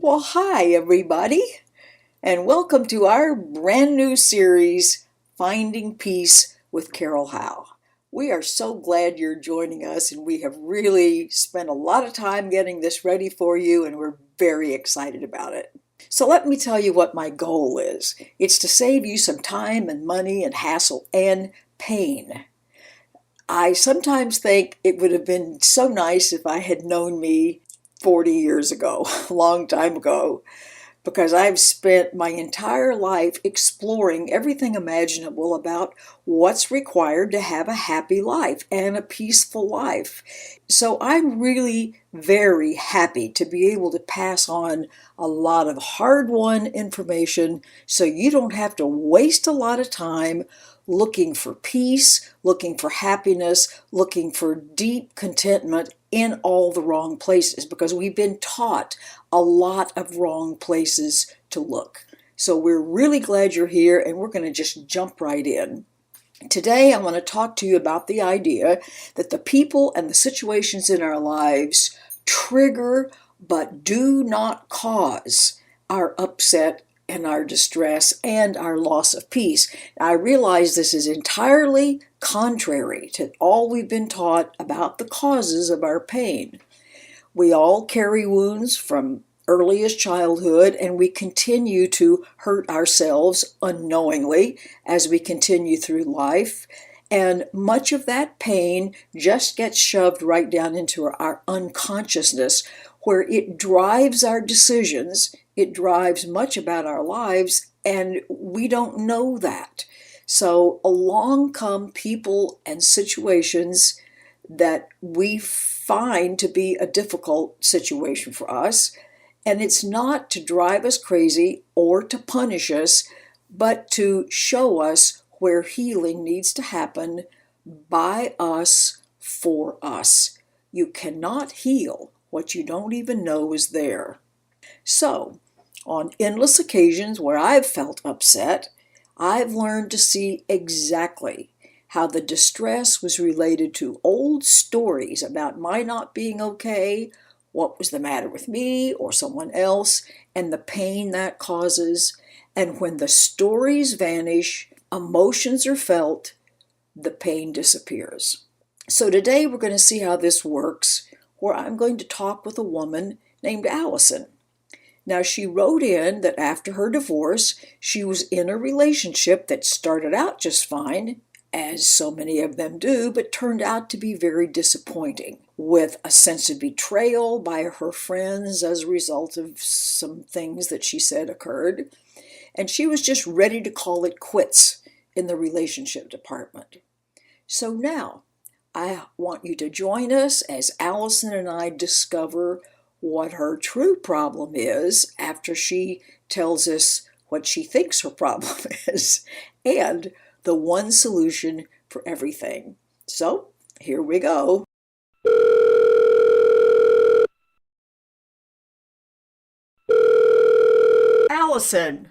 Well, hi, everybody, and welcome to our brand new series, Finding Peace with Carol Howe. We are so glad you're joining us, and we have really spent a lot of time getting this ready for you, and we're very excited about it. So let me tell you what my goal is. It's to save you some time and money and hassle and pain. I sometimes think it would have been so nice if I had known me 40 years ago, a long time ago, because I've spent my entire life exploring everything imaginable about what's required to have a happy life and a peaceful life. So I'm really very happy to be able to pass on a lot of hard-won information so you don't have to waste a lot of time looking for peace, looking for happiness, looking for deep contentment in all the wrong places, because we've been taught a lot of wrong places to look. So we're really glad you're here, and we're going to just jump right in. Today, I want to talk to you about the idea that the people and the situations in our lives trigger but do not cause our upset and our distress and our loss of peace. I realize this is entirely contrary to all we've been taught about the causes of our pain. We all carry wounds from earliest childhood, and we continue to hurt ourselves unknowingly as we continue through life. And much of that pain just gets shoved right down into our unconsciousness, where it drives our decisions, it drives much about our lives, and we don't know that. So along come people and situations that we find to be a difficult situation for us, and it's not to drive us crazy or to punish us, but to show us where healing needs to happen by us, for us. You cannot heal what you don't even know is there. So, on endless occasions where I've felt upset, I've learned to see exactly how the distress was related to old stories about my not being okay, what was the matter with me or someone else, and the pain that causes. And when the stories vanish, emotions are felt, the pain disappears. So today we're going to see how this works, where I'm going to talk with a woman named Allison. Now, she wrote in that after her divorce, she was in a relationship that started out just fine, as so many of them do, but turned out to be very disappointing, with a sense of betrayal by her friends as a result of some things that she said occurred. And she was just ready to call it quits in the relationship department. So now, I want you to join us as Allison and I discover what her true problem is after she tells us what she thinks her problem is, and the one solution for everything. So, here we go. Allison,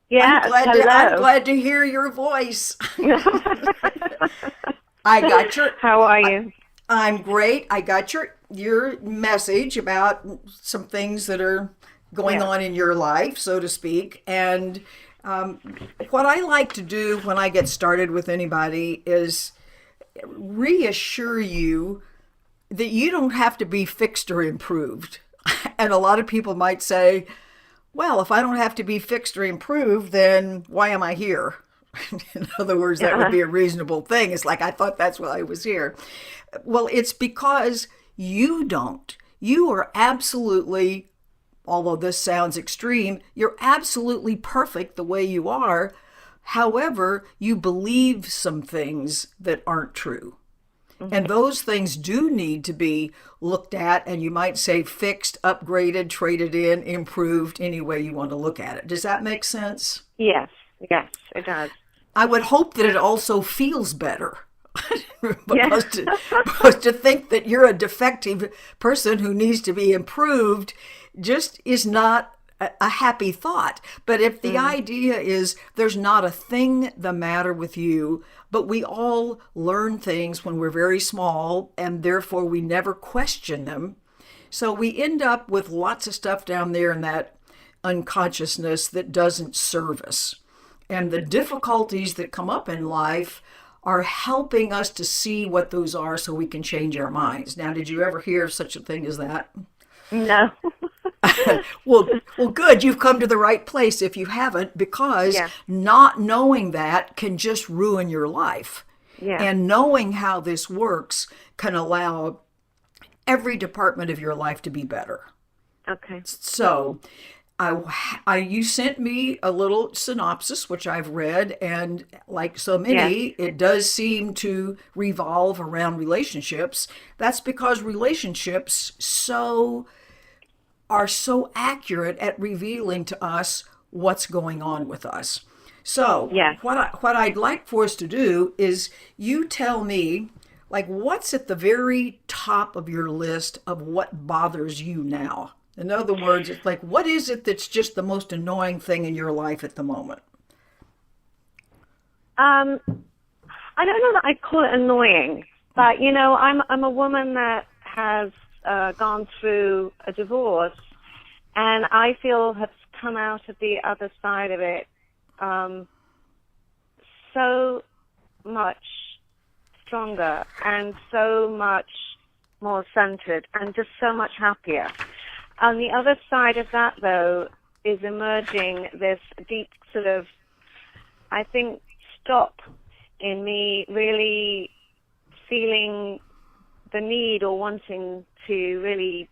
Yes, I'm hello. glad to hear your voice. I got your How are you? I'm great. I got your message about some things that are going Yes. on in your life, so to speak. And um, what I like to do when I get started with anybody is reassure you that you don't have to be fixed or improved. And a lot of people might say, well, if I don't have to be fixed or improved, then why am I here? In other words, that would Uh, be a reasonable thing. It's like, I thought that's why I was here. Well, it's because you don't. You are absolutely, although this sounds extreme, you're absolutely perfect the way you are. However, you believe some things that aren't true. And mhm. those things do need to be looked at, and you might say fixed, upgraded, traded in, improved, any way you want to look at it. Does that make sense? Yes, yes, it does. I would hope that it also feels better. Yes. because to think that you're a defective person who needs to be improved just is not a happy thought. But if the Mm, idea is there's not a thing the matter with you, but we all learn things when we're very small and therefore we never question them. So we end up with lots of stuff down there in that unconsciousness that doesn't serve us. And the difficulties that come up in life are helping us to see what those are so we can change our minds. Now, did you ever hear of such a thing as that? No. Well, good. You've come to the right place if you haven't, because Yeah. not knowing that can just ruin your life. Yeah. And knowing how this works can allow every department of your life to be better. Okay. So, you sent me a little synopsis, which I've read, and like so Yeah. many, it does seem to revolve around relationships. That's because relationships are so accurate at revealing to us what's going on with us. So, Yeah. what I'd like for us to do is you tell me, like, what's at the very top of your list of what bothers you now? In other words, it's like, what is it that's just the most annoying thing in your life at the moment? Um, I don't know that I'd call it annoying, but I'm a woman that has gone through a divorce, and I feel have come out of the other side of it so much stronger and so much more centered and just so much happier. On the other side of that, though, is emerging this deep sort of, I think, stop in me really feeling the need or wanting to really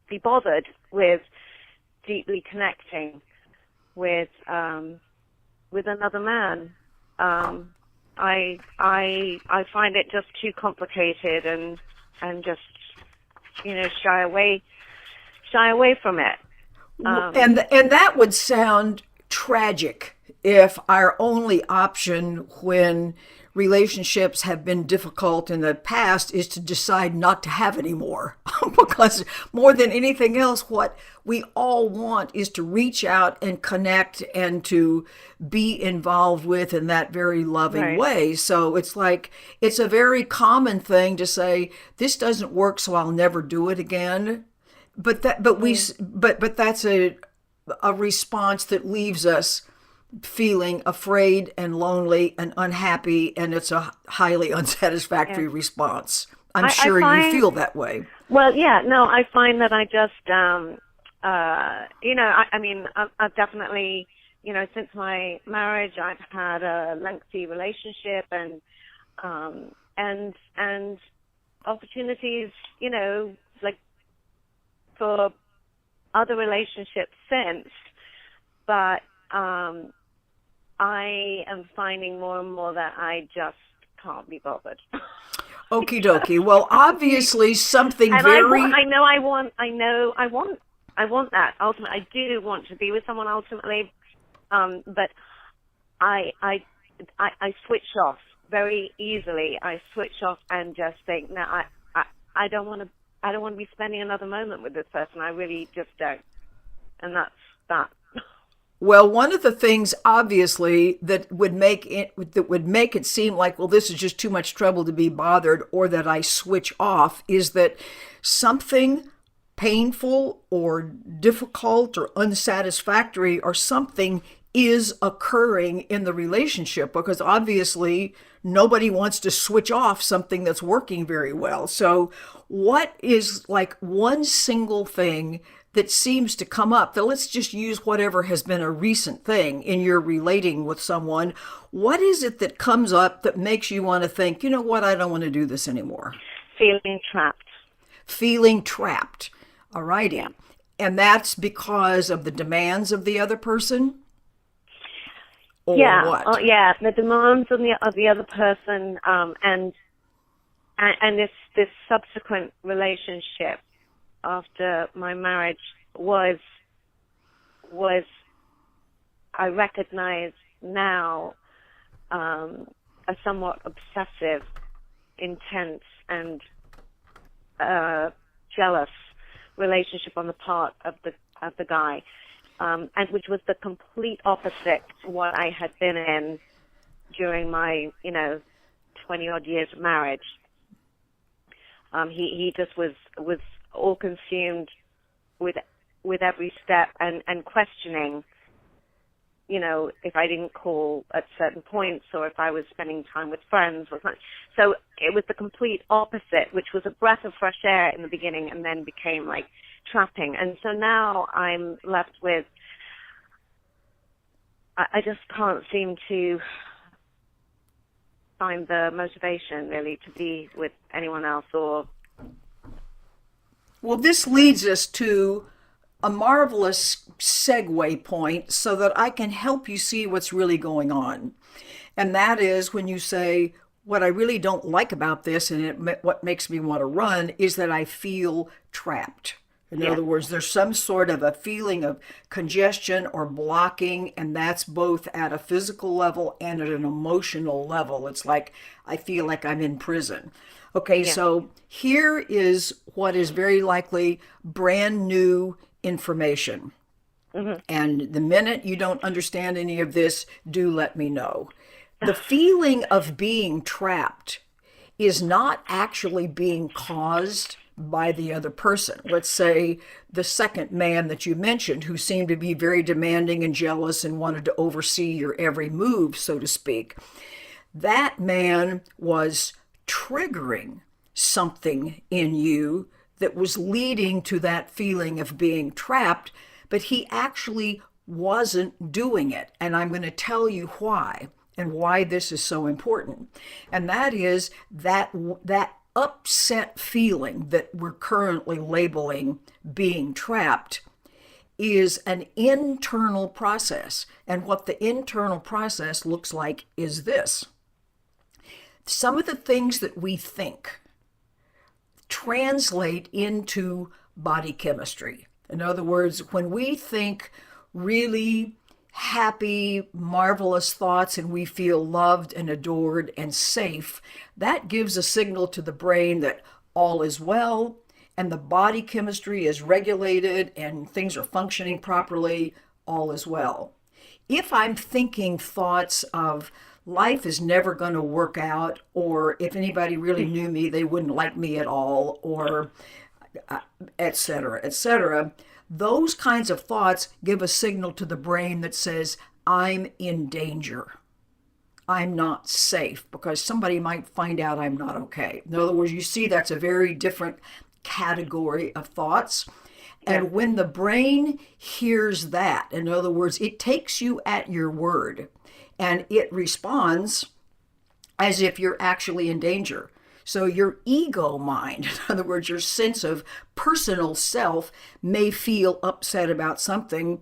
be bothered with deeply connecting with another man. I find it just too complicated and just shy away from it. And that would sound tragic if our only option when relationships have been difficult in the past is to decide not to have any more. Because more than anything else, what we all want is to reach out and connect and to be involved with in that very loving Right. way. So it's like, it's a very common thing to say, this doesn't work, so I'll never do it again. But that's a response that leaves us feeling afraid and lonely and unhappy, and it's a highly unsatisfactory Yeah. response. I'm I sure you find- feel that way. Well, yeah, no, I find that I just, I mean, I've definitely, since my marriage, I've had a lengthy relationship and opportunities, like for other relationships since, but I am finding more and more that I just can't be bothered. Okie dokie. Well, obviously something And very... I want that. Ultimately, I do want to be with someone ultimately, but I switch off very easily. I switch off and just think, no, I don't want to be spending another moment with this person. I really just don't. And that's that. Well, one of the things, obviously, that would make it seem like, well, this is just too much trouble to be bothered, or that I switch off, is that something painful or difficult or unsatisfactory or something is occurring in the relationship, because obviously nobody wants to switch off something that's working very well. So what is like one single thing that seems to come up, that let's just use whatever has been a recent thing in your relating with someone. What is it that comes up that makes you want to think, you know what, I don't want to do this anymore? Feeling trapped. Feeling trapped. All righty. Yeah. And that's because of the demands of the other person? Or Yeah. what? Yeah. The demands of the other person, and this subsequent relationship after my marriage was I recognize now a somewhat obsessive, intense, and jealous relationship on the part of the guy, and which was the complete opposite to what I had been in during my 20-odd years of marriage. He just was all consumed with every step and questioning, if I didn't call at certain points or if I was spending time with friends or something. So it was the complete opposite, which was a breath of fresh air in the beginning and then became like trapping. And so now I'm left with, I just can't seem to find the motivation really to be with anyone else or. Well, this leads us to a marvelous segue point so that I can help you see what's really going on. And that is when you say, what I really don't like about this and what makes me want to run is that I feel trapped. In other words, there's some sort of a feeling of congestion or blocking, and that's both at a physical level and at an emotional level. It's like I feel like I'm in prison. Okay, so here is what is very likely brand new information. Mm-hmm. And the minute you don't understand any of this, do let me know. The feeling of being trapped is not actually being caused by the other person. Let's say the second man that you mentioned, who seemed to be very demanding and jealous and wanted to oversee your every move, so to speak. That man was triggering something in you that was leading to that feeling of being trapped, but he actually wasn't doing it. And I'm going to tell you why and why this is so important. And that is that upset feeling that we're currently labeling being trapped is an internal process. And what the internal process looks like is this. Some of the things that we think translate into body chemistry. In other words, when we think really happy, marvelous thoughts and we feel loved and adored and safe, that gives a signal to the brain that all is well and the body chemistry is regulated and things are functioning properly, all is well. If I'm thinking thoughts of life is never going to work out, or if anybody really knew me, they wouldn't like me at all, or et cetera, et cetera, those kinds of thoughts give a signal to the brain that says, I'm in danger. I'm not safe because somebody might find out I'm not okay. In other words, you see that's a very different category of thoughts. And when the brain hears that, in other words, it takes you at your word and it responds as if you're actually in danger. So your ego mind, in other words, your sense of personal self may feel upset about something,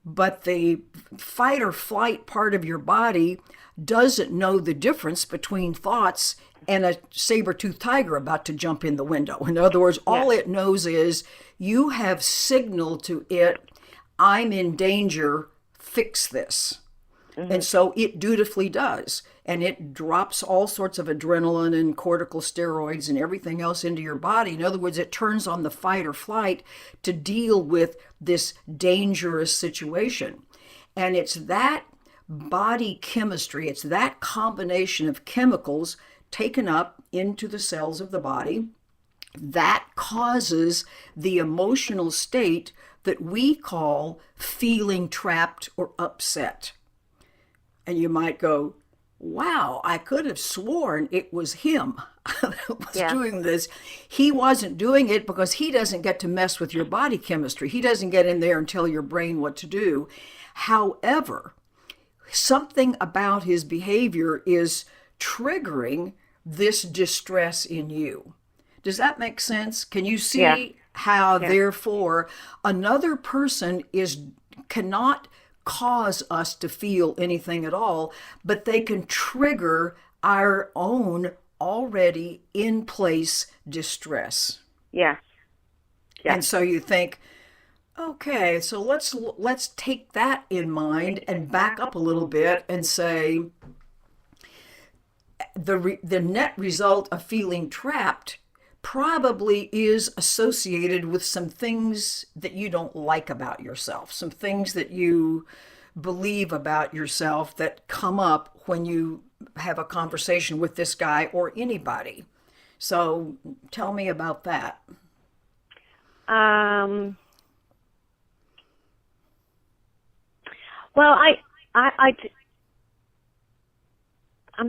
but the fight or flight part of your body doesn't know the difference between thoughts and a saber-toothed tiger about to jump in the window. In other words, all it knows is you have signaled to it, I'm in danger, fix this. Mm-hmm. And so it dutifully does. And it drops all sorts of adrenaline and corticosteroids and everything else into your body. In other words, it turns on the fight or flight to deal with this dangerous situation. And it's that body chemistry, it's that combination of chemicals taken up into the cells of the body that causes the emotional state that we call feeling trapped or upset. And you might go, wow, I could have sworn it was him that was doing this. He wasn't doing it because he doesn't get to mess with your body chemistry. He doesn't get in there and tell your brain what to do. However, something about his behavior is triggering this distress in you. Does that make sense? Can you see how, therefore, another person cannot cause us to feel anything at all, but they can trigger our own already in place distress. Yeah. And so you think, okay, so let's take that in mind and back up a little bit and say the net result of feeling trapped probably is associated with some things that you don't like about yourself, some things that you believe about yourself that come up when you have a conversation with this guy or anybody. So tell me about that. Um, well, I'm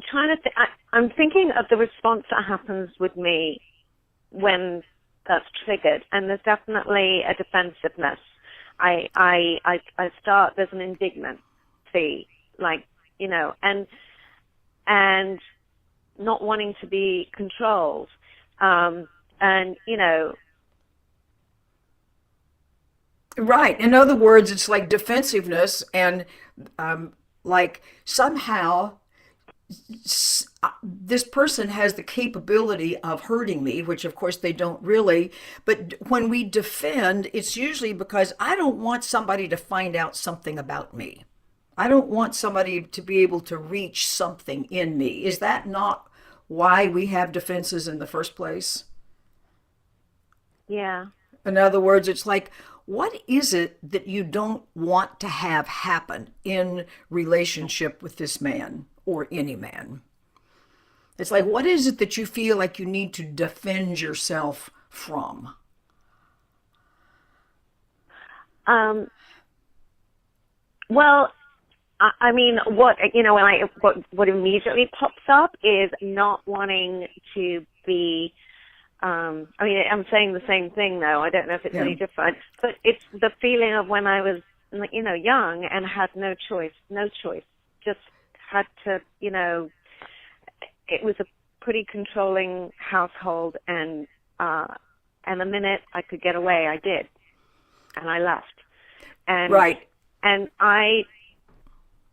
trying to I'm thinking of the response that happens with me when that's triggered, and there's definitely a defensiveness. I start, there's an indignancy, like, and not wanting to be controlled. And, Right. In other words, it's like defensiveness, and like somehow this person has the capability of hurting me, which of course they don't really. But when we defend, it's usually because I don't want somebody to find out something about me. I don't want somebody to be able to reach something in me. Is that not why we have defenses in the first place? yeah. In other words, it's like, what is it that you don't want to have happen in relationship with this man or any man? It's like, what is it that you feel like you need to defend yourself from? Um, well, I mean, what immediately pops up is not wanting to be. I mean, I'm saying the same thing though. I don't know if it's Yeah. any different, but it's the feeling of when I was, young and had no choice, just had to, it was a pretty controlling household, and the minute I could get away, I did, and I left, and Right. and I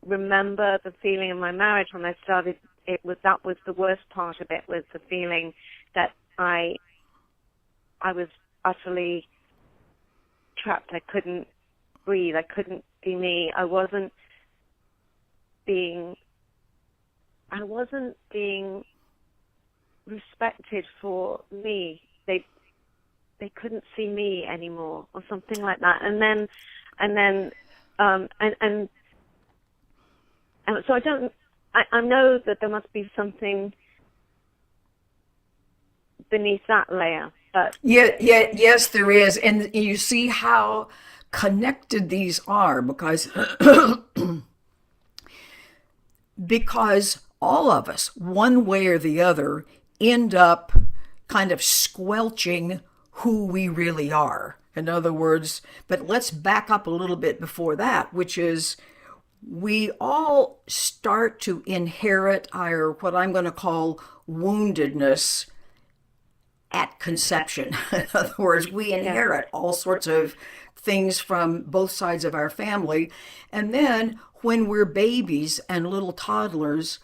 remember the feeling in my marriage when I started. That was the worst part of it, was the feeling that I was utterly trapped. I couldn't breathe. I couldn't be me. Being I wasn't being respected for me. They couldn't see me anymore, or something like that. And so I know that there must be something beneath that layer, but Yeah, yeah, yes, there is. And you see how connected these are because because all of us, one way or the other, end up kind of squelching who we really are. In other words, but let's back up a little bit before that, which is we all start to inherit our what I'm going to call woundedness at conception. In other words, we yeah, inherit all sorts of things from both sides of our family. And then when we're babies and little toddlers,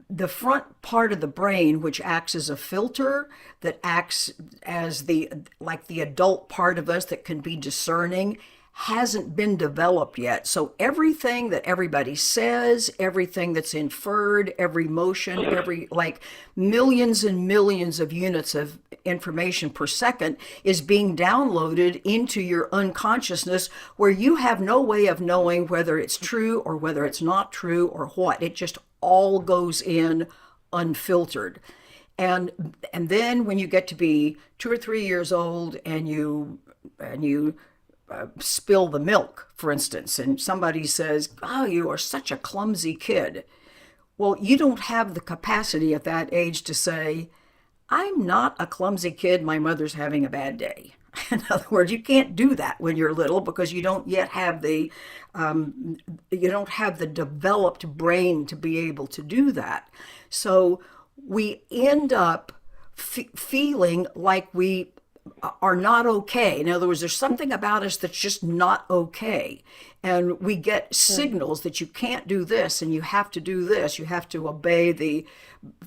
the front part of the brain, which acts as a filter, that acts as the like the adult part of us that can be discerning, hasn't been developed yet. So everything that everybody says, everything that's inferred, every motion, every like millions and millions of units of information per second is being downloaded into your unconsciousness, where you have no way of knowing whether it's true or whether it's not true or what. It just all goes in unfiltered. And then when you get to be 2 or 3 years old and you spill the milk, for instance, and somebody says, "Oh, you are such a clumsy kid." Well, you don't have the capacity at that age to say, "I'm not a clumsy kid. My mother's having a bad day." In other words, you can't do that when you're little because you don't yet have you don't have the developed brain to be able to do that. So we end up feeling like we are not okay. In other words, there's something about us that's just not okay. And we get signals that you can't do this and you have to do this. You have to obey the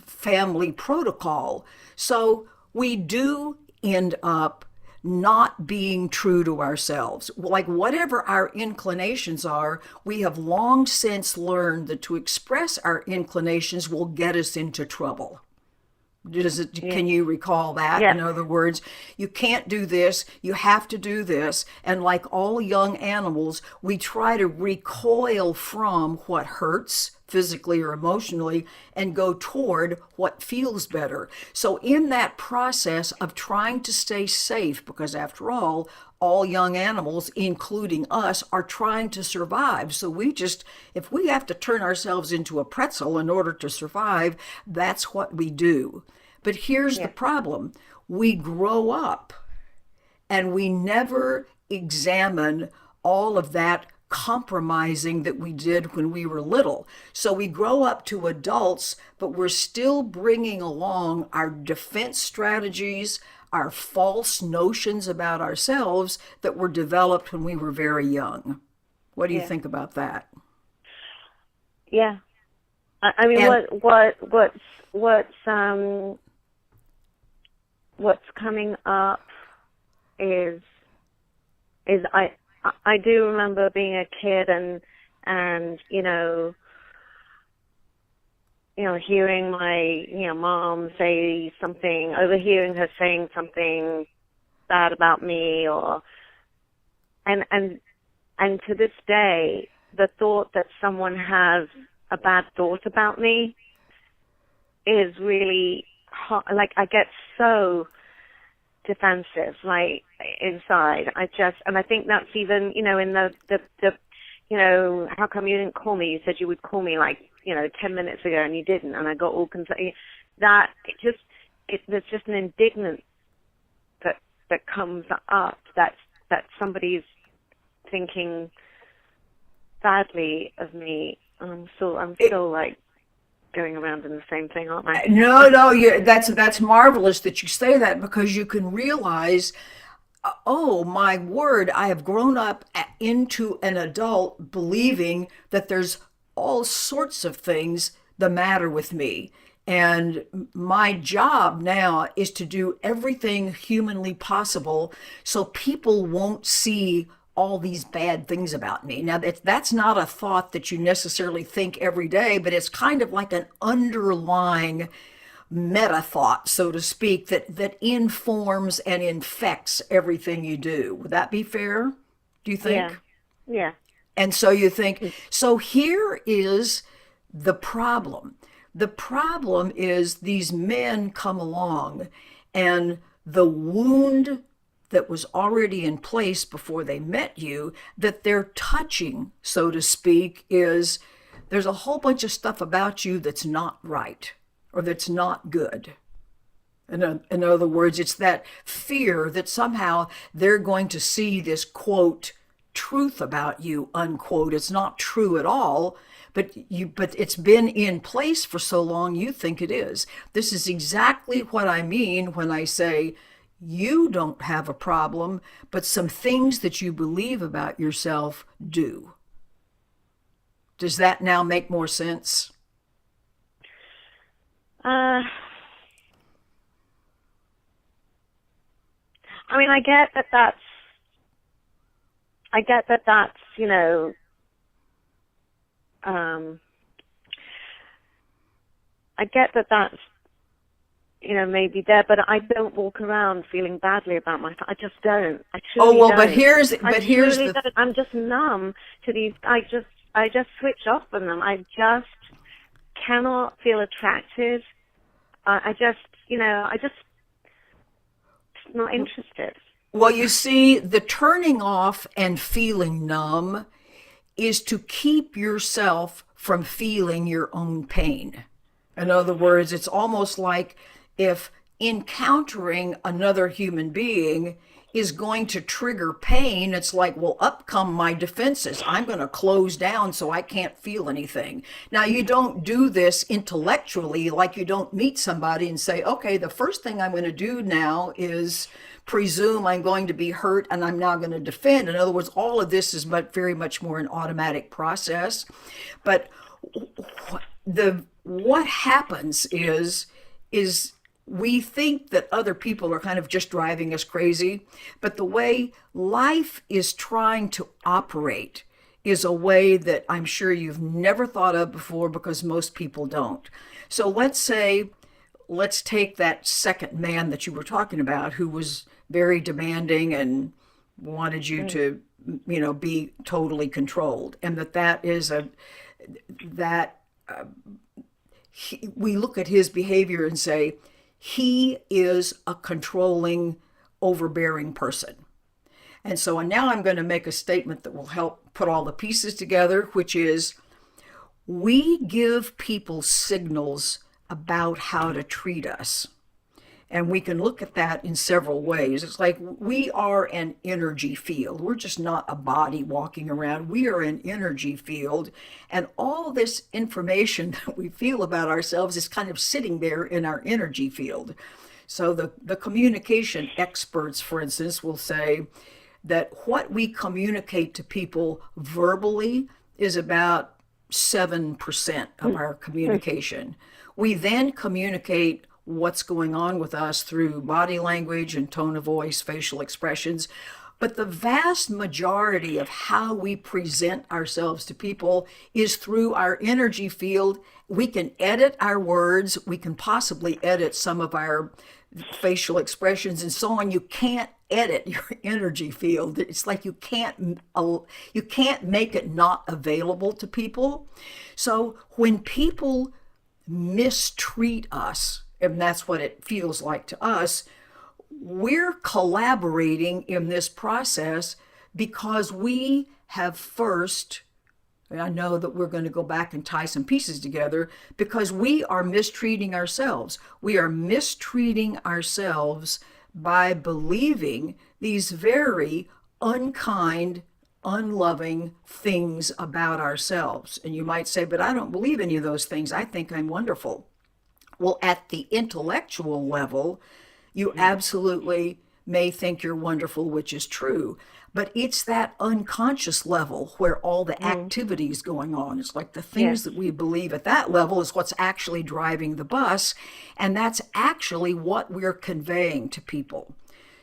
family protocol. So we do end up not being true to ourselves. Like whatever our inclinations are, we have long since learned that to express our inclinations will get us into trouble. Yeah. Can you recall that? Yeah. In other words, you can't do this, you have to do this. And like all young animals, we try to recoil from what hurts physically or emotionally and go toward what feels better. So, in that process of trying to stay safe, because after all young animals, including us, are trying to survive. So if we have to turn ourselves into a pretzel in order to survive, that's what we do. But here's the Yeah. problem: we grow up and we never examine all of that compromising that we did when we were little. So we grow up to adults, but we're still bringing along our defense strategies, our false notions about ourselves that were developed when we were very young. What do you Yeah. think about that? Yeah. I mean, And what's coming up is is I do remember being a kid and hearing my mom say something, overhearing her saying something bad about me, or and and and to this day, the thought that someone has a bad thought about me is really hard. Like, I get so defensive, like, inside. And I think that's even, in how come you didn't call me? You said you would call me, like, 10 minutes ago, and you didn't, and I got all concerned. There's just an indignance that comes up that somebody's thinking badly of me. I'm still like going around in the same thing, aren't I? no, that's marvelous that you say that, because you can realize, oh my word, I have grown up into an adult believing that there's all sorts of things the matter with me. And my job now is to do everything humanly possible so people won't see all these bad things about me. Now, that's not a thought that you necessarily think every day, but it's kind of like an underlying meta thought, so to speak, that informs and infects everything you do. Would that be fair, do you Yeah. think? Yeah. And so you think, so here is the problem. The problem is these men come along, and the wound that was already in place before they met you, that they're touching, so to speak, is there's a whole bunch of stuff about you that's not right or that's not good. In other words, it's that fear that somehow they're going to see this, quote, truth about you, unquote. It's not true at all, but it's been in place for so long you think it is. This is exactly what I mean when I say you don't have a problem, but some things that you believe about yourself do. Does that now make more sense? Uh, I mean, I get that that's, I get that that's, maybe there, but I don't walk around feeling badly about myself. I just don't. I Oh truly well, don't. but here's Truly the don't. I'm just numb to these. I just switch off from them. I just cannot feel attracted. I just, not interested. well, you see, the turning off and feeling numb is to keep yourself from feeling your own pain. In other words, it's almost like if encountering another human being is going to trigger pain, it's like, well, up come my defenses. I'm going to close down so I can't feel anything. Now, you don't do this intellectually, like you don't meet somebody and say, okay, the first thing I'm going to do now is presume I'm going to be hurt and I'm now going to defend. In other words, all of this is very much more an automatic process. But what happens is we think that other people are kind of just driving us crazy, but the way life is trying to operate is a way that I'm sure you've never thought of before, because most people don't. So let's say let's take that second man that you were talking about who was very demanding and wanted you Mm. to, be totally controlled. And that is that we look at his behavior and say, he is a controlling, overbearing person. And now I'm going to make a statement that will help put all the pieces together, which is we give people signals about how to treat us. And we can look at that in several ways. It's like we are an energy field. We're just not a body walking around. We are an energy field. And all this information that we feel about ourselves is kind of sitting there in our energy field. So the communication experts, for instance, will say that what we communicate to people verbally is about 7% of our communication. We then communicate what's going on with us through body language and tone of voice, facial expressions. But the vast majority of how we present ourselves to people is through our energy field. We can edit our words. We can possibly edit some of our facial expressions and so on. You can't edit your energy field. It's like you can't make it not available to people. So when people mistreat us, and that's what it feels like to us, we're collaborating in this process because we have first, and I know that we're going to go back and tie some pieces together, because we are mistreating ourselves. We are mistreating ourselves by believing these very unkind, unloving things about ourselves. And you might say, but I don't believe any of those things. I think I'm wonderful. Well, at the intellectual level, you absolutely may think you're wonderful, which is true. But it's that unconscious level where all the activity is going on. It's like the Yes. things that we believe at that level is what's actually driving the bus. And that's actually what we're conveying to people.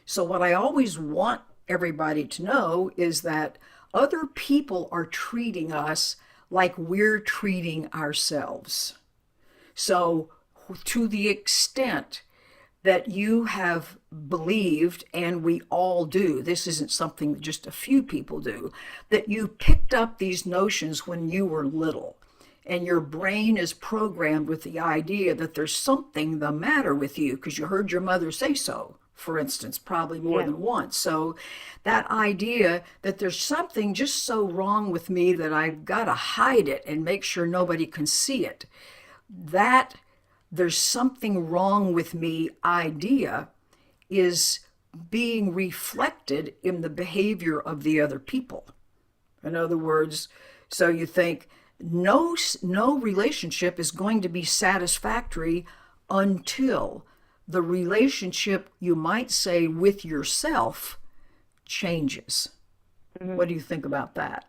So what I always want everybody to know is that other people are treating us like we're treating ourselves. So to the extent that you have believed, and we all do, this isn't something that just a few people do, that you picked up these notions when you were little, and your brain is programmed with the idea that there's something the matter with you because you heard your mother say so, for instance, probably more Yeah. than once. So that idea that there's something just so wrong with me that I've got to hide it and make sure nobody can see it, that there's something wrong with me idea is being reflected in the behavior of the other people. In other words, so you think no relationship is going to be satisfactory until the relationship, you might say, with yourself changes. What do you think about that?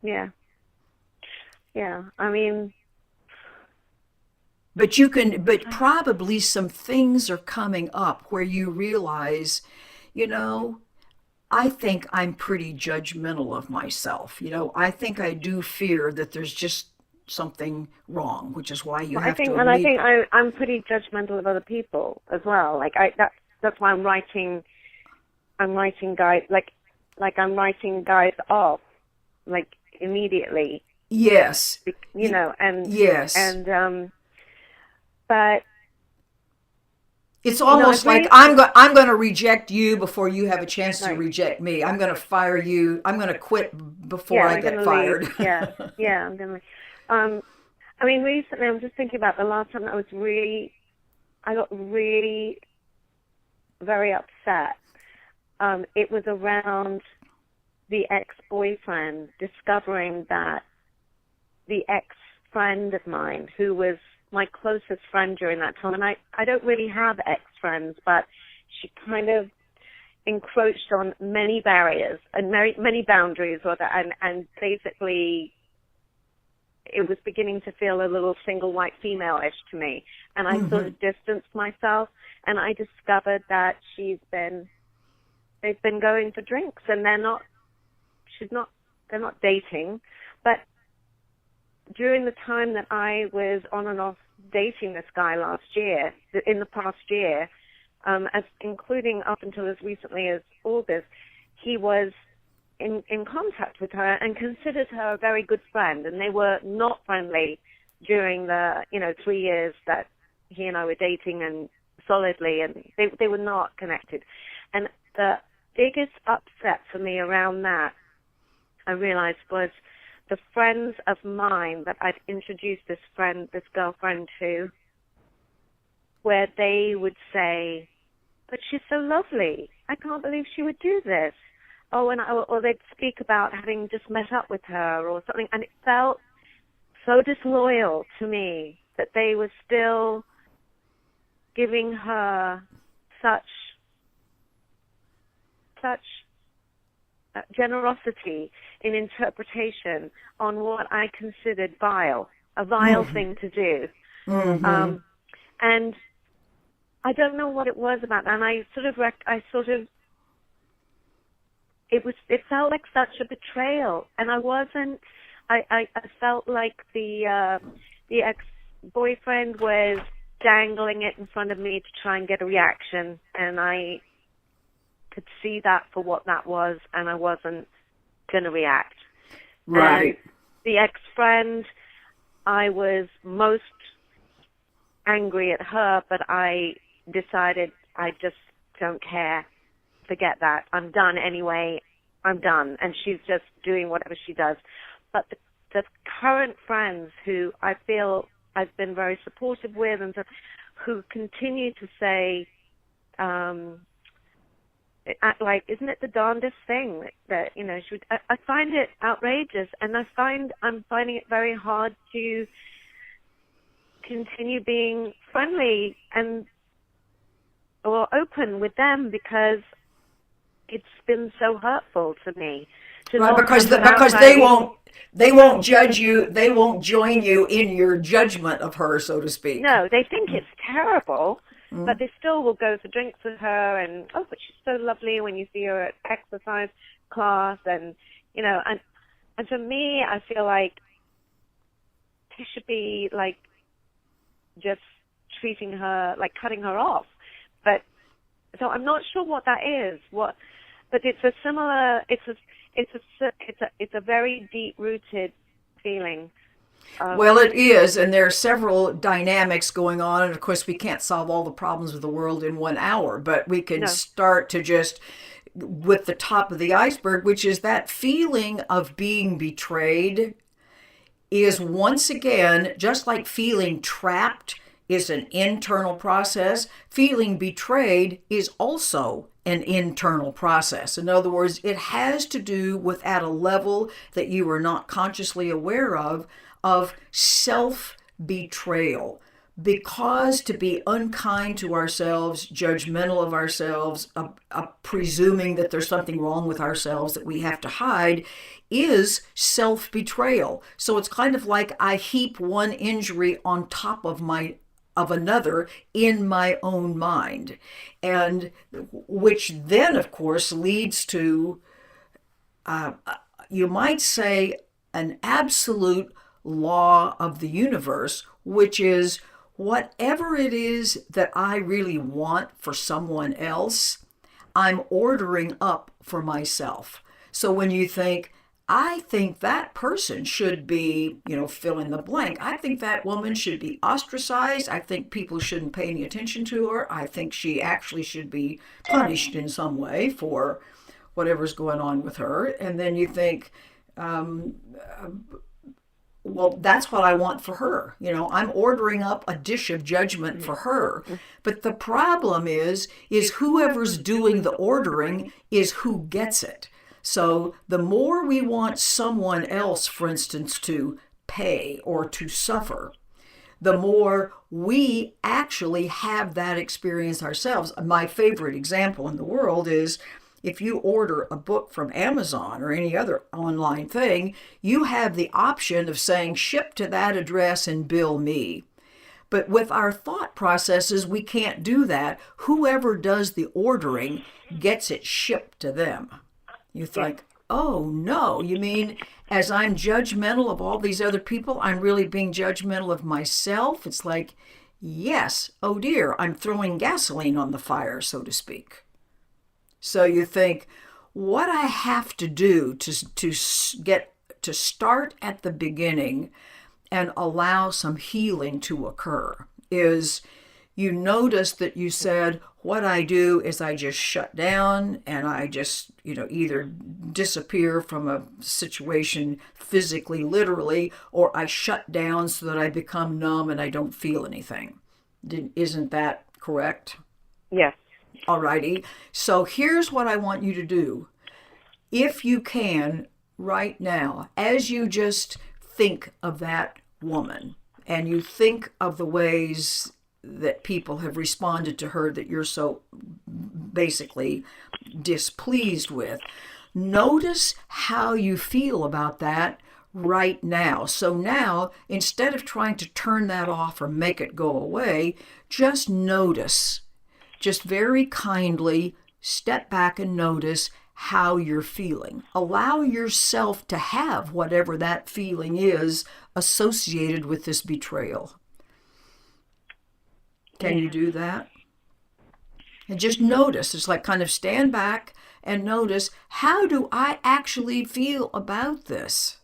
Yeah. Yeah. I mean, But probably some things are coming up where you realize, you know, I think I'm pretty judgmental of myself. I think I do fear that there's just something wrong, which is why you well, I have to think, and I immediately. think I'm pretty judgmental of other people as well. Like that's why I'm writing guys, like I'm writing guys off, like immediately, Yes. you know, Yes. and but It's I've almost like really, I'm going to reject you before you have a chance to like, reject me. I'm going to fire you. I'm going to quit before yeah, I I'm get gonna leave. fired. Yeah, yeah, I'm gonna. Um, I mean, recently I'm just thinking about the last time I got really very upset. It was around the ex-boyfriend discovering that the ex-friend of mine, who was my closest friend during that time, and I don't really have ex-friends, but she kind of encroached on many barriers and many boundaries, and basically it was beginning to feel a little single white female-ish to me, and I sort of distanced myself, and I discovered that they've been going for drinks, and they're not dating, but during the time that I was on and off dating this guy in the past year, as including up until as recently as August, he was in contact with her and considered her a very good friend, and they were not friendly during the 3 years that he and I were dating and solidly, and they were not connected. And the biggest upset for me around that, I realized, was the friends of mine that I'd introduced this girlfriend to, where they would say, "But she's so lovely. I can't believe she would do this." Or they'd speak about having just met up with her or something, and it felt so disloyal to me that they were still giving her such generosity in interpretation on what I considered a vile thing to do. Mm-hmm. And I don't know what it was about that. And it felt like such a betrayal. And I felt like the ex-boyfriend was dangling it in front of me to try and get a reaction. And I could see that for what that was, and I wasn't going to react. Right. And the ex-friend, I was most angry at her, but I decided I just don't care. Forget that. I'm done anyway. I'm done. And she's just doing whatever she does. But the current friends who I feel I've been very supportive with, and who continue to say, isn't it the darndest thing that I find it outrageous, and I'm finding it very hard to continue being friendly or open with them, because it's been so hurtful to me. Right, because they won't judge you. They won't join you in your judgment of her, so to speak. No, they think it's terrible. But they still will go for drinks with her, and but she's so lovely when you see her at exercise class, and and for me, I feel like they should be like just treating her, like cutting her off. But so I'm not sure what that is. But it's a similar. It's a very deep rooted feeling. Well, it is, and there are several dynamics going on, and of course we can't solve all the problems of the world in 1 hour, but we can start to just with the top of the iceberg, which is that feeling of being betrayed is, once again, just like feeling trapped is an internal process, feeling betrayed is also an internal process. In other words, it has to do with, at a level that you are not consciously aware of self-betrayal. Because to be unkind to ourselves, judgmental of ourselves, presuming that there's something wrong with ourselves that we have to hide, is self-betrayal. So it's kind of like I heap one injury on top of another in my own mind, and which then, of course, leads to, you might say, an absolute law of the universe, which is whatever it is that I really want for someone else, I'm ordering up for myself. So when you think, I think that person should be, fill in the blank. I think that woman should be ostracized. I think people shouldn't pay any attention to her. I think she actually should be punished in some way for whatever's going on with her. And then you think, well, that's what I want for her. I'm ordering up a dish of judgment for her. But the problem is whoever's doing the ordering is who gets it. So the more we want someone else, for instance, to pay or to suffer, the more we actually have that experience ourselves. My favorite example in the world is, if you order a book from Amazon or any other online thing, you have the option of saying, ship to that address and bill me. But with our thought processes, we can't do that. Whoever does the ordering gets it shipped to them. You think, oh no, you mean as I'm judgmental of all these other people, I'm really being judgmental of myself. It's like, yes, oh dear, I'm throwing gasoline on the fire, so to speak. So you think, what I have to do to get to start at the beginning and allow some healing to occur is, you notice that you said, what I do is I just shut down and I just, either disappear from a situation physically, literally, or I shut down so that I become numb and I don't feel anything. Isn't that correct? Yes. Alrighty. So here's what I want you to do. If you can, right now, as you just think of that woman and you think of the ways that people have responded to her that you're so basically displeased with, notice how you feel about that right now. So now, instead of trying to turn that off or make it go away, just notice. Just very kindly step back and notice how you're feeling. Allow yourself to have whatever that feeling is associated with this betrayal. Can you do that? And just notice. It's like kind of stand back and notice, how do I actually feel about this?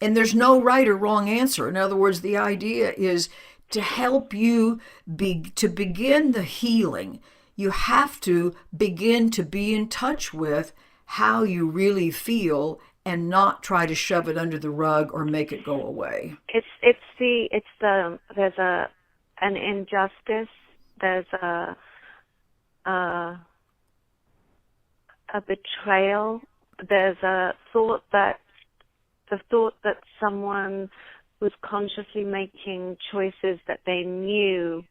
And there's no right or wrong answer. In other words, the idea is to help you to begin the healing. You have to begin to be in touch with how you really feel and not try to shove it under the rug or make it go away. There's an injustice. There's a betrayal. There's the thought that someone was consciously making choices that they knew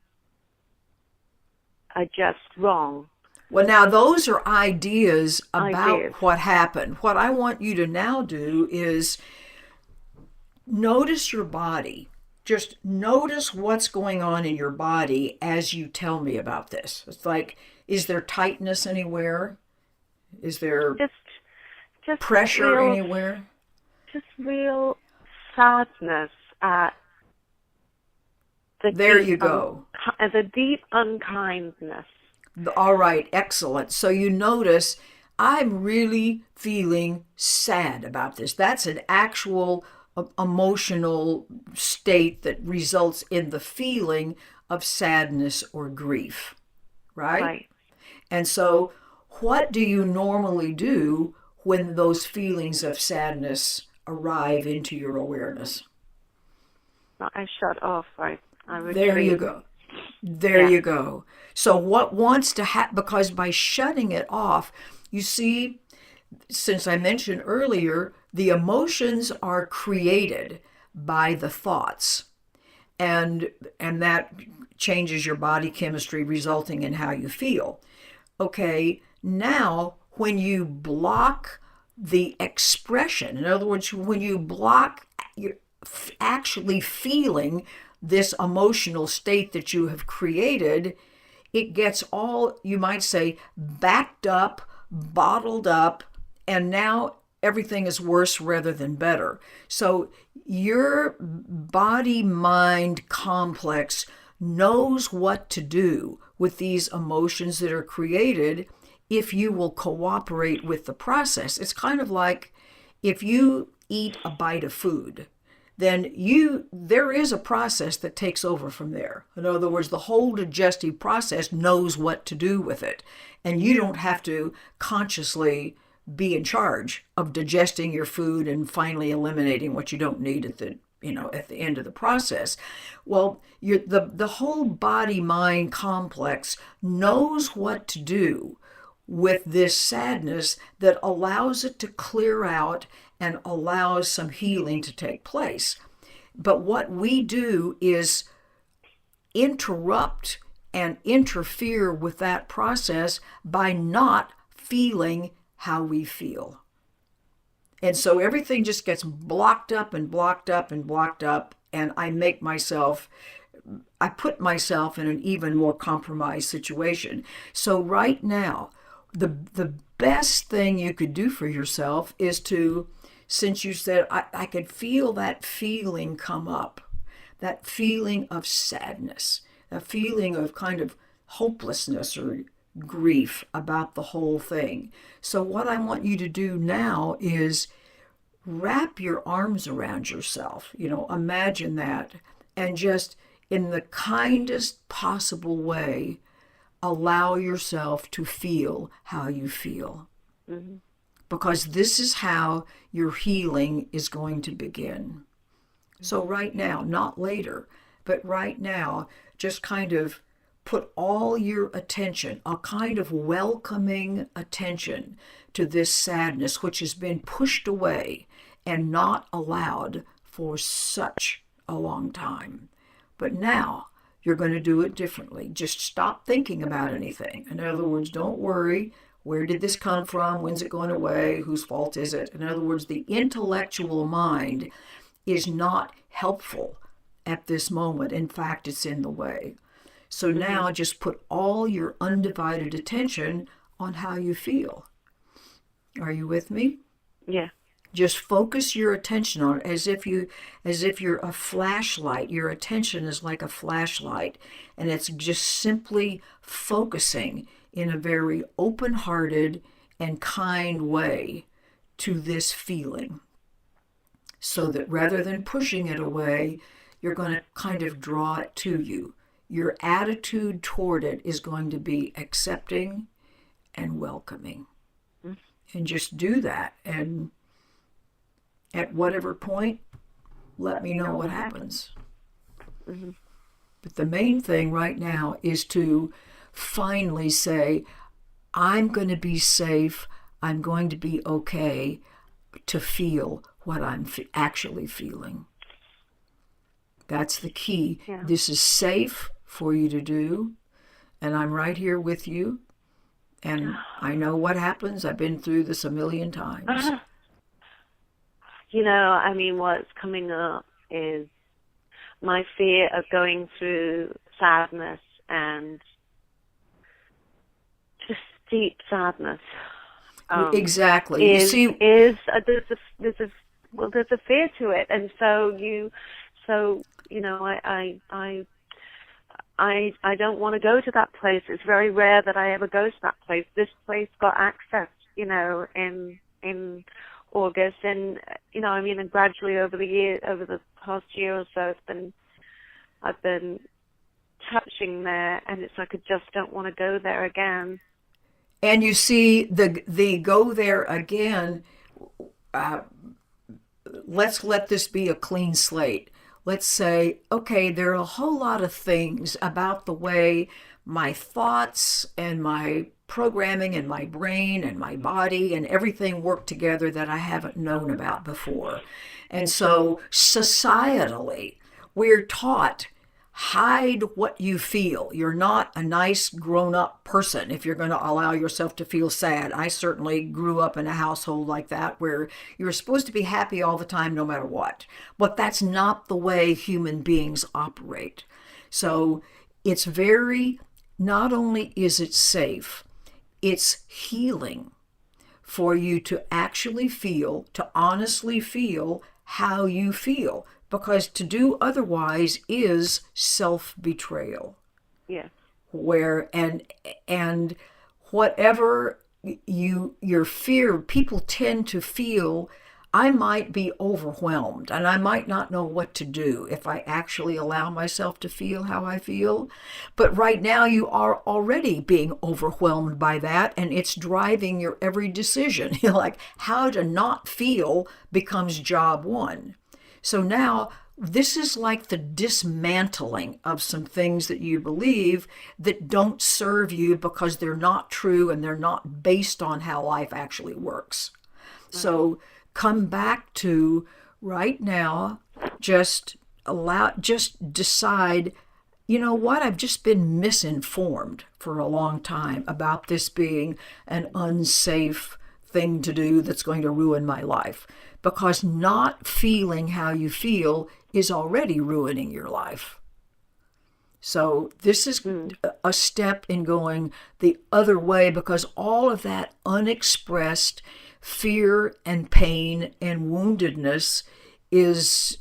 are just wrong. Well, now those are ideas about what happened. What I want you to now do is notice your body. Just notice what's going on in your body as you tell me about this. It's like, is there tightness anywhere? Is there just pressure anywhere? Just real sadness at the deep unkindness. All right, excellent. So you notice, I'm really feeling sad about this. That's an actual emotional state that results in the feeling of sadness or grief, right? Right. And so what do you normally do when those feelings of sadness arrive into your awareness? I shut off. I retreat. There you go. There you go. So what wants to happen, because by shutting it off, you see, since I mentioned earlier, the emotions are created by the thoughts, and that changes your body chemistry, resulting in how you feel. Okay, now when you block the expression, in other words, when you block actually feeling this emotional state that you have created, it gets all, you might say, backed up, bottled up, and now everything is worse rather than better. So your body-mind complex knows what to do with these emotions that are created if you will cooperate with the process. It's kind of like if you eat a bite of food, then there is a process that takes over from there. In other words, the whole digestive process knows what to do with it. And you don't have to consciously be in charge of digesting your food and finally eliminating what you don't need at the end of the process. Well, the whole body-mind complex knows what to do with this sadness that allows it to clear out and allows some healing to take place. But what we do is interrupt and interfere with that process by not feeling how we feel. And so everything just gets blocked up and blocked up and blocked up, and I make myself I put myself in an even more compromised situation. So right now, the best thing you could do for yourself is to, since you said I could feel that feeling come up, that feeling of sadness, a feeling of kind of hopelessness or grief about the whole thing. So what I want you to do now is wrap your arms around yourself, imagine that, and just in the kindest possible way, allow yourself to feel how you feel. Mm-hmm. Because this is how your healing is going to begin. So right now, not later, but right now, just kind of put all your attention, a kind of welcoming attention to this sadness, which has been pushed away and not allowed for such a long time. But now you're going to do it differently. Just stop thinking about anything. In other words, don't worry. Where did this come from? When's it going away? Whose fault is it? In other words, the intellectual mind is not helpful at this moment. In fact, it's in the way. So now just put all your undivided attention on how you feel. Are you with me? Yeah. Just focus your attention on it as if you're a flashlight. Your attention is like a flashlight, and it's just simply focusing in a very open-hearted and kind way to this feeling. So that rather than pushing it away, you're going to kind of draw it to you. Your attitude toward it is going to be accepting and welcoming. And just do that. And at whatever point, let me know what happens. Mm-hmm. But the main thing right now is to finally say, I'm going to be safe. I'm going to be okay to feel what I'm actually feeling. That's the key. Yeah. This is safe for you to do, and I'm right here with you, and I know what happens. I've been through this a million times. What's coming up is my fear of going through sadness and just deep sadness. Exactly. There's a fear to it, and I don't want to go to that place. It's very rare that I ever go to that place. This place got access, in August, and and gradually over the past year or so, I've been touching there, and it's like I just don't want to go there again. And you see, the go there again. Let's let this be a clean slate. Let's say, okay, there are a whole lot of things about the way my thoughts and my programming and my brain and my body and everything work together that I haven't known about before. And so societally, we're taught, hide what you feel. You're not a nice grown-up person if you're going to allow yourself to feel sad. I certainly grew up in a household like that where you're supposed to be happy all the time no matter what. But that's not the way human beings operate. So it's not only is it safe, it's healing for you to actually feel, to honestly feel how you feel. Because to do otherwise is self-betrayal. Yeah. Where and whatever your fear, people tend to feel, I might be overwhelmed and I might not know what to do if I actually allow myself to feel how I feel. But right now you are already being overwhelmed by that, and it's driving your every decision. Like how to not feel becomes job one. So now this is like the dismantling of some things that you believe that don't serve you because they're not true and they're not based on how life actually works. Right. So come back to right now, just decide, you know what, I've just been misinformed for a long time about this being an unsafe thing to do that's going to ruin my life. Because not feeling how you feel is already ruining your life. So this is Mm. a step in going the other way, because all of that unexpressed fear and pain and woundedness is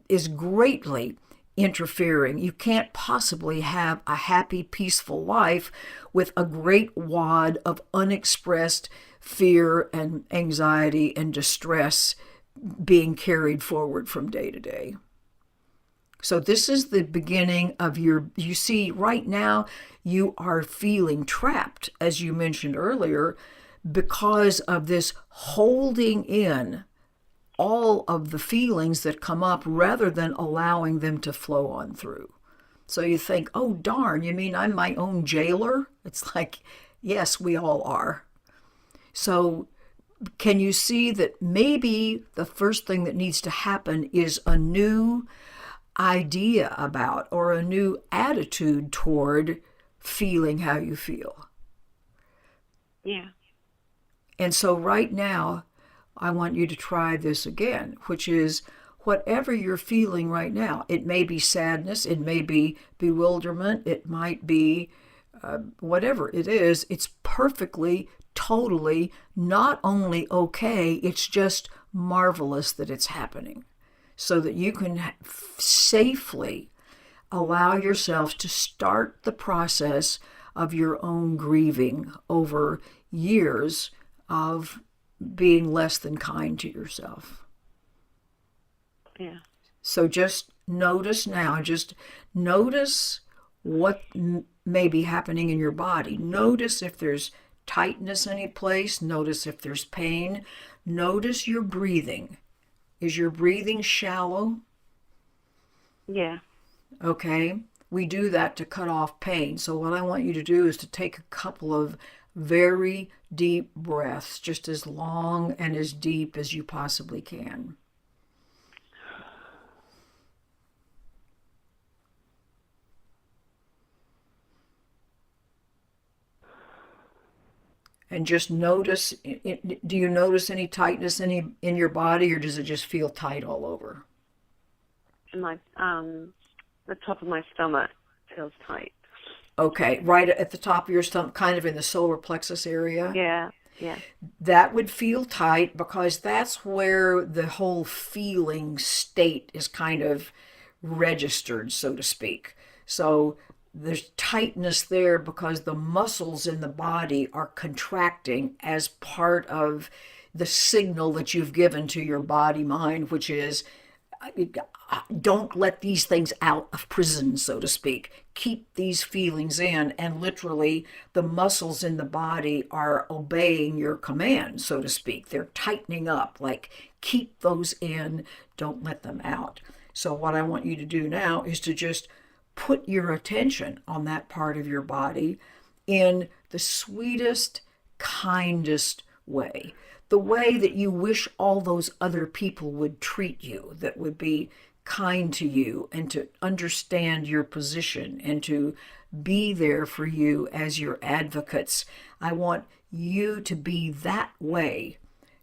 is greatly interfering. You can't possibly have a happy, peaceful life with a great wad of unexpressed fear and anxiety and distress being carried forward from day to day. So this is the beginning of you see, right now, you are feeling trapped, as you mentioned earlier, because of this holding in all of the feelings that come up rather than allowing them to flow on through. So you think, oh, darn, you mean I'm my own jailer? It's like, yes, we all are. So can you see that maybe the first thing that needs to happen is a new idea about, or a new attitude toward, feeling how you feel? Yeah. And so right now, I want you to try this again, which is whatever you're feeling right now. It may be sadness, it may be bewilderment, it might be whatever it is. It's perfectly, totally not only okay, it's just marvelous that it's happening, so that you can safely allow yourself to start the process of your own grieving over years of being less than kind to yourself. Yeah. So just notice now, just notice what may be happening in your body. Notice if there's tightness any place. Notice if there's pain. Notice your breathing. Is your breathing shallow? Yeah. Okay. We do that to cut off pain. So what I want you to do is to take a couple of very deep breaths, just as long and as deep as you possibly can. And just notice, do you notice any tightness in your body, or does it just feel tight all over? My the top of my stomach feels tight. Okay, right at the top of your stomach, kind of in the solar plexus area. Yeah. Yeah. That would feel tight because that's where the whole feeling state is kind of registered, so to speak. So there's tightness there because the muscles in the body are contracting as part of the signal that you've given to your body mind, which is, don't let these things out of prison, so to speak. Keep these feelings in, and literally the muscles in the body are obeying your command, so to speak. They're tightening up, like keep those in, don't let them out. So what I want you to do now is to just put your attention on that part of your body in the sweetest, kindest way. The way that you wish all those other people would treat you, that would be kind to you and to understand your position and to be there for you as your advocates. I want you to be that way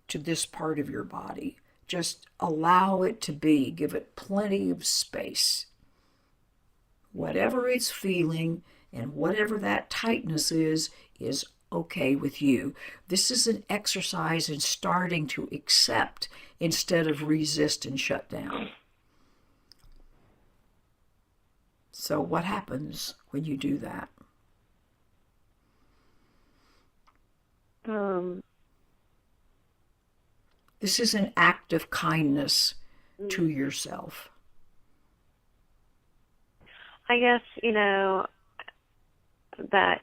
to this part of your body. Just allow it to be. Give it plenty of space. Whatever it's feeling and whatever that tightness is okay with you. This is an exercise in starting to accept instead of resist and shut down. So what happens when you do that? This is an act of kindness to yourself. I guess, that,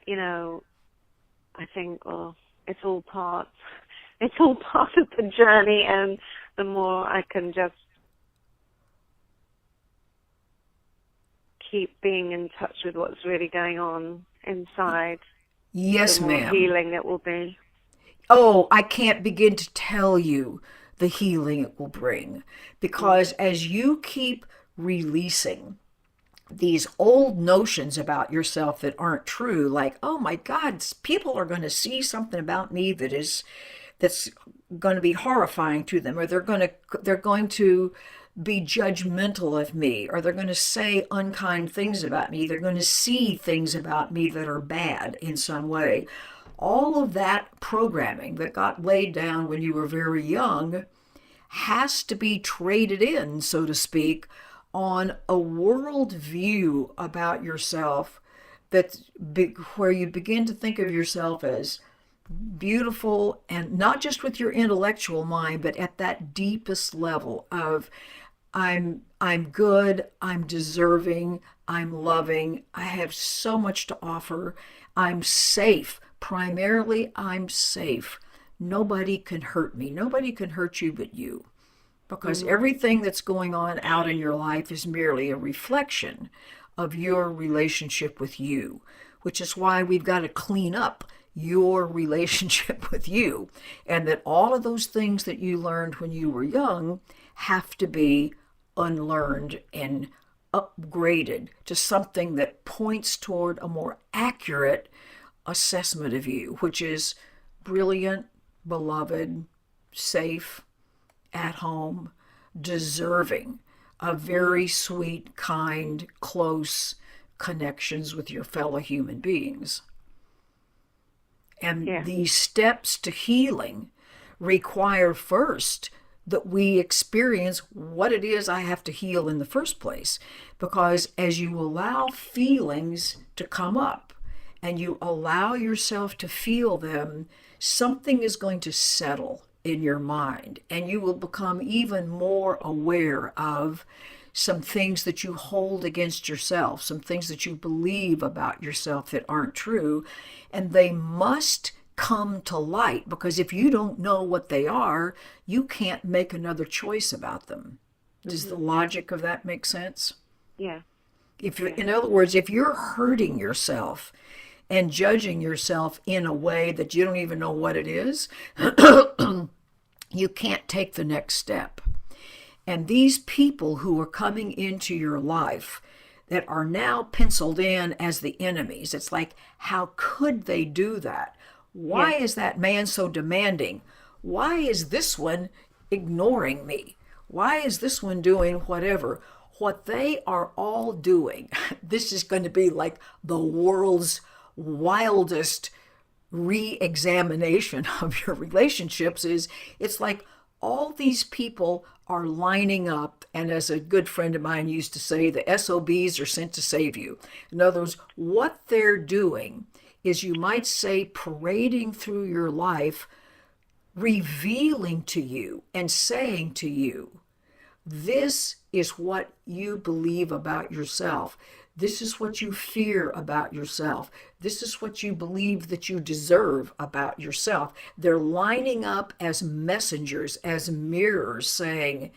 I think, well, it's all part of the journey, and the more I can just keep being in touch with what's really going on inside, Yes, the more ma'am. healing it will be. Oh, I can't begin to tell you the healing it will bring, because as you keep releasing these old notions about yourself that aren't true, like, oh my God, people are going to see something about me that's going to be horrifying to them, or they're going to be judgmental of me, or they're going to say unkind things about me. They're going to see things about me that are bad in some way. All of that programming that got laid down when you were very young has to be traded in, so to speak, on a world view about yourself that's where you begin to think of yourself as beautiful, and not just with your intellectual mind, but at that deepest level of I'm good, I'm deserving, I'm loving, I have so much to offer, I'm safe. Primarily, I'm safe. Nobody can hurt me. Nobody can hurt you but you. Because Mhm. everything that's going on out in your life is merely a reflection of your relationship with you, which is why we've got to clean up your relationship with you. And that all of those things that you learned when you were young have to be unlearned and upgraded to something that points toward a more accurate assessment of you, which is brilliant, beloved, safe, at home, deserving of very sweet, kind, close connections with your fellow human beings. And Yeah. these steps to healing require first that we experience what it is I have to heal in the first place. Because as you allow feelings to come up and you allow yourself to feel them, something is going to settle in your mind, and you will become even more aware of some things that you hold against yourself, some things that you believe about yourself that aren't true, and they must come to light, because if you don't know what they are, you can't make another choice about them. Does the Mhm. logic of that make sense? Yeah. If you're, Yeah. in other words, if you're hurting yourself and judging yourself in a way that you don't even know what it is, you can't take the next step. And these people who are coming into your life that are now penciled in as the enemies, it's like, how could they do that? Why Yeah. is that man so demanding? Why is this one ignoring me? Why is this one doing whatever? What they are all doing, this is going to be like the world's wildest re-examination of your relationships. Is it's like all these people are lining up, and as a good friend of mine used to say, the SOBs are sent to save you. In other words, what they're doing is, you might say, parading through your life, revealing to you and saying to you, this is what you believe about yourself. This is what you fear about yourself. This is what you believe that you deserve about yourself. They're lining up as messengers, as mirrors, saying,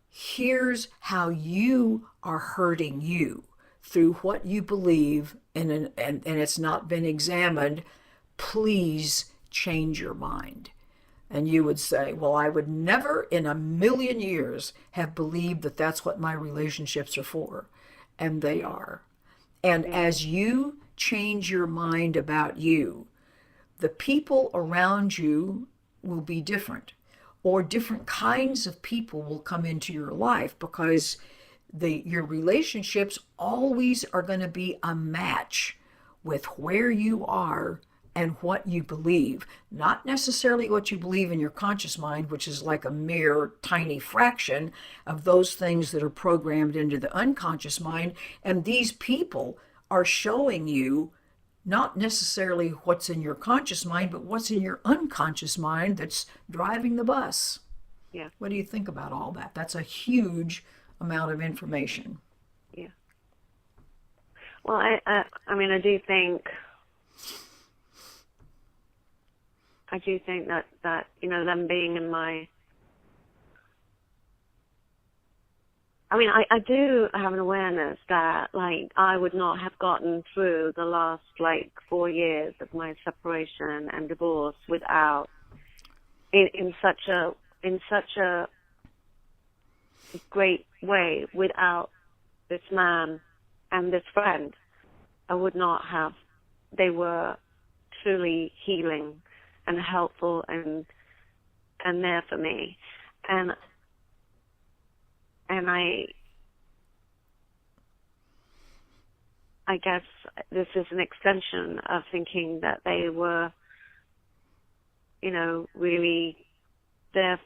here's how you are hurting you through what you believe, and it's not been examined. Please change your mind. And you would say, well, I would never in a million years have believed that that's what my relationships are for. And they are. And Yeah. as you change your mind about you, the people around you will be different, or different kinds of people will come into your life, because your relationships always are going to be a match with where you are and what you believe. Not necessarily what you believe in your conscious mind, which is like a mere tiny fraction of those things that are programmed into the unconscious mind. And these people are showing you not necessarily what's in your conscious mind, but what's in your unconscious mind that's driving the bus. Yeah. What do you think about all that? That's a huge amount of information. Yeah. Well, I mean, I do think that them being in my, I mean, I do have an awareness that, like, I would not have gotten through the last, like, 4 years of my separation and divorce without, in such a great way, without this man and this friend. I would not have. They were truly healing and helpful and there for me. And And I guess this is an extension of thinking that they were, really there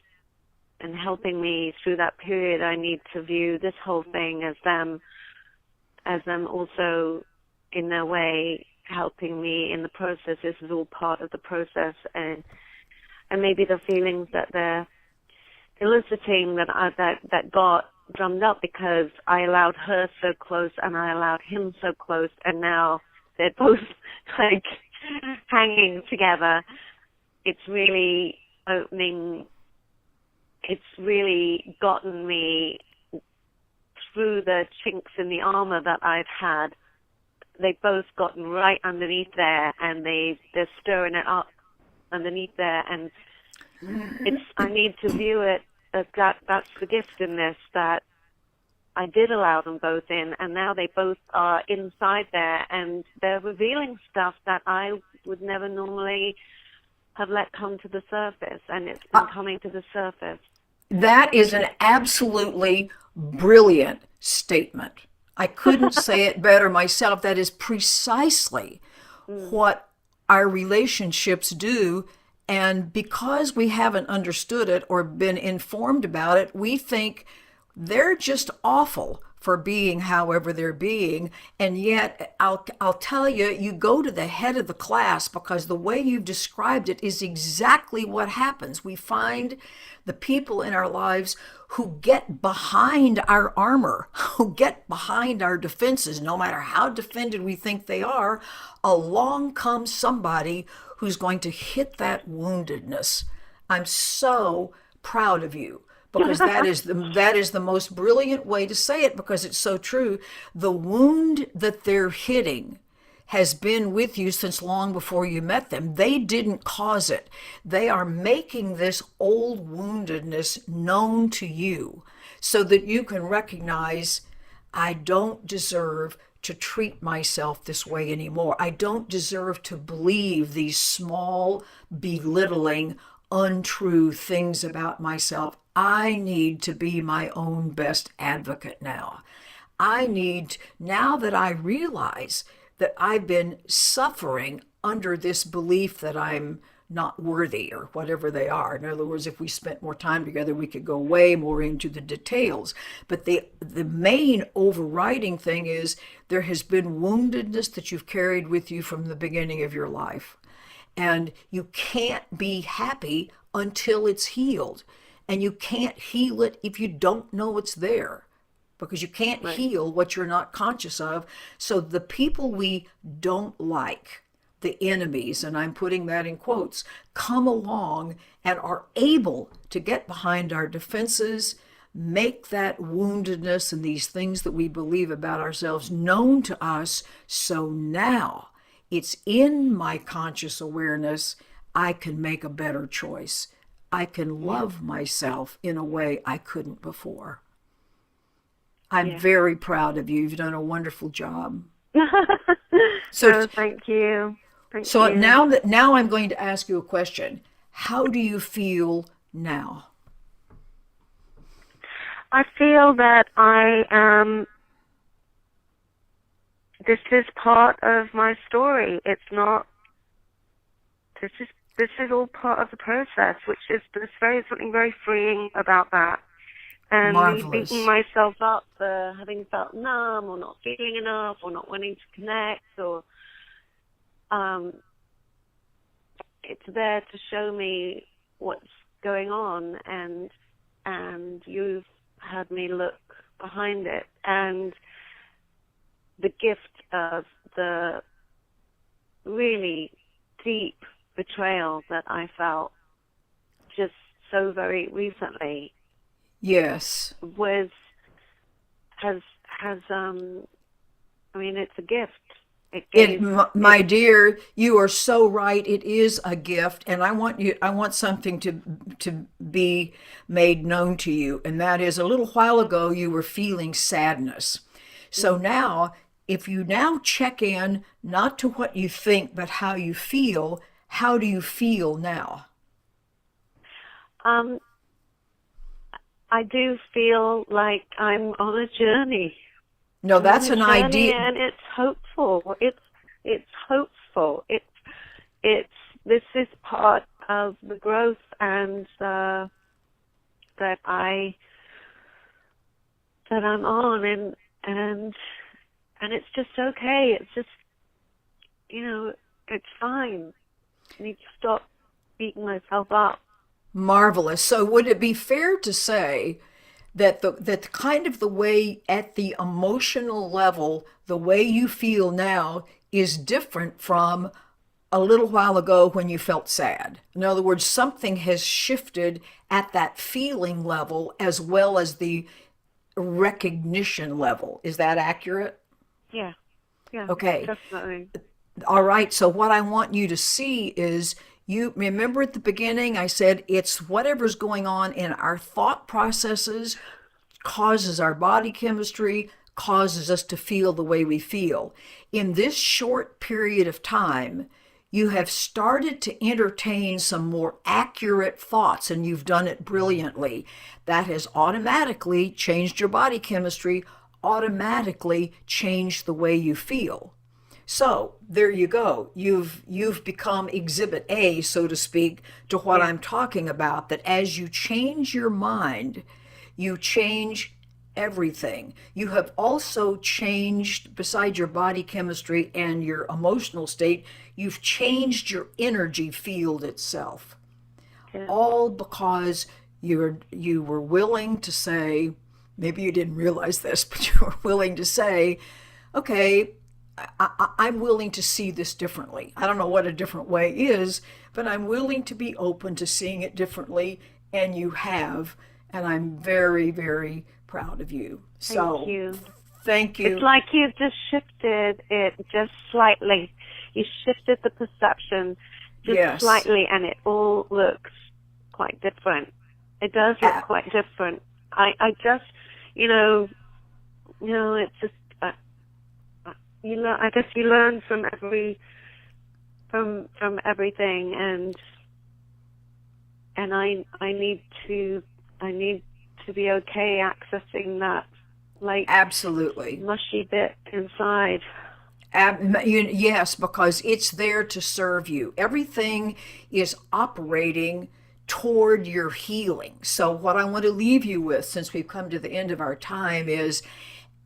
and helping me through that period. I need to view this whole thing as them also in their way helping me in the process. This is all part of the process, and maybe the feelings that they're eliciting that got drummed up because I allowed her so close and I allowed him so close, and now they're both like hanging together. It's really opening. It's really gotten me through the chinks in the armor that I've had. They've both gotten right underneath there, and they're stirring it up underneath there, and I need to view it as that's the gift in this, that I did allow them both in, and now they both are inside there, and they're revealing stuff that I would never normally have let come to the surface, and it's been coming to the surface. That is an absolutely brilliant statement. I couldn't say it better myself. That is precisely what our relationships do. And because we haven't understood it or been informed about it, we think they're just awful for being however they're being. And yet, I'll tell you, you go to the head of the class, because the way you've described it is exactly what happens. We find the people in our lives who get behind our armor, who get behind our defenses, no matter how defended we think they are. Along comes somebody who's going to hit that woundedness. I'm so proud of you, because that is the most brilliant way to say it, because it's so true. The wound that they're hitting has been with you since long before you met them. They didn't cause it. They are making this old woundedness known to you so that you can recognize, I don't deserve to treat myself this way anymore. I don't deserve to believe these small, belittling, untrue things about myself. I need to be my own best advocate now. Now that I realize that I've been suffering under this belief that I'm not worthy, or whatever they are. In other words, if we spent more time together, we could go way more into the details. But the main overriding thing is there has been woundedness that you've carried with you from the beginning of your life. And you can't be happy until it's healed. And you can't heal it if you don't know it's there, because you can't heal what you're not conscious of. So the people we don't like, the enemies, and I'm putting that in quotes, come along and are able to get behind our defenses, make that woundedness and these things that we believe about ourselves known to us. So now it's in my conscious awareness, I can make a better choice. I can love myself in a way I couldn't before. I'm very proud of you. You've done a wonderful job. So thank you. Now I'm going to ask you a question. How do you feel now? I feel that I am. This is part of my story. It's not. This is all part of the process, which is there's something very freeing about that. And Marvelous. Beating myself up for having felt numb or not feeling enough or not wanting to connect, or it's there to show me what's going on, and you've had me look behind it, and the gift of the really deep betrayal that I felt just so very recently. Yes. It's a gift. My dear, you are so right. It is a gift, and I want something to be made known to you, and that is, a little while ago you were feeling sadness. So now, if you now check in not to what you think, but how you feel, how do you feel now? I do feel like I'm on a journey. No, that's an idea. And it's hopeful. It's hopeful. This is part of the growth, and that I'm on, and it's just okay. It's just, it's fine. I need to stop beating myself up. Marvelous. So would it be fair to say that that kind of the way at the emotional level, the way you feel now is different from a little while ago when you felt sad? In other words, something has shifted at that feeling level as well as the recognition level. Is that accurate? Yeah. Yeah. Okay. Definitely. All right. So what I want you to see is, you remember at the beginning I said it's whatever's going on in our thought processes causes our body chemistry, causes us to feel the way we feel. In this short period of time, you have started to entertain some more accurate thoughts, and you've done it brilliantly. That has automatically changed your body chemistry, automatically changed the way you feel. So there you go. You've become exhibit A, so to speak, to what I'm talking about, that as you change your mind, you change everything. You have also changed, besides your body chemistry and your emotional state, you've changed your energy field itself. Yeah. All because you were willing to say, maybe you didn't realize this, but you were willing to say, okay, I'm willing to see this differently. I don't know what a different way is, but I'm willing to be open to seeing it differently, and you have, and I'm very, very proud of you. Thank you. Thank you. It's like you've just shifted it just slightly. You shifted the perception just slightly, and it all looks quite different. It does look quite different. I just, it's just, I guess you learn from everything, and I need to be okay accessing that, like, absolutely mushy bit inside. Yes, because it's there to serve you. Everything is operating toward your healing. So what I want to leave you with, since we've come to the end of our time, is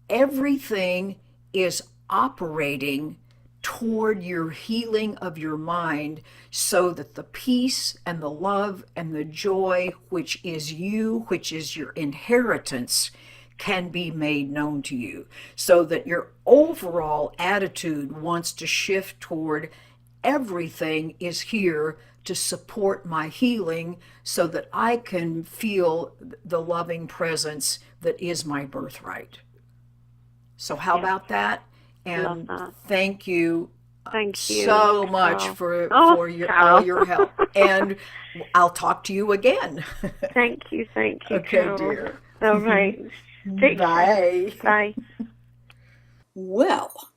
everything is operating toward your healing of your mind, so that the peace and the love and the joy, which is you, which is your inheritance, can be made known to you, so that your overall attitude wants to shift toward everything is here to support my healing, so that I can feel the loving presence that is my birthright. So how about that? And thank you so much for all your help. And I'll talk to you again. Thank you. Okay, Carol. dear. All right. Bye. Bye. Well,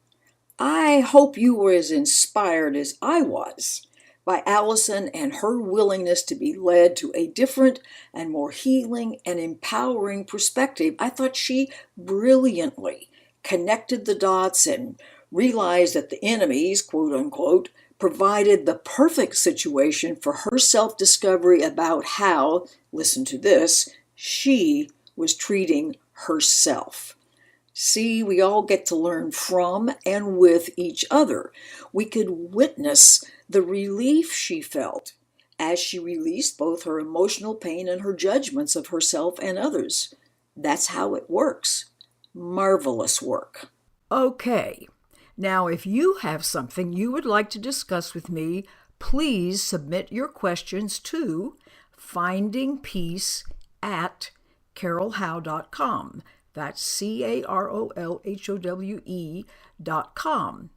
I hope you were as inspired as I was by Allison and her willingness to be led to a different and more healing and empowering perspective. I thought she brilliantly connected the dots and realized that the enemies, quote unquote, provided the perfect situation for her self-discovery about how, listen to this, she was treating herself. See, we all get to learn from and with each other. We could witness the relief she felt as she released both her emotional pain and her judgments of herself and others. That's how it works. Marvelous work. Okay, now if you have something you would like to discuss with me, please submit your questions to findingpeace@carolhowe.com. That's CAROLHOWE.com.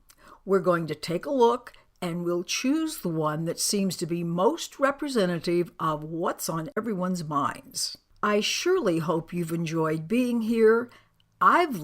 We're going to take a look, and we'll choose the one that seems to be most representative of what's on everyone's minds. I surely hope you've enjoyed being here. I've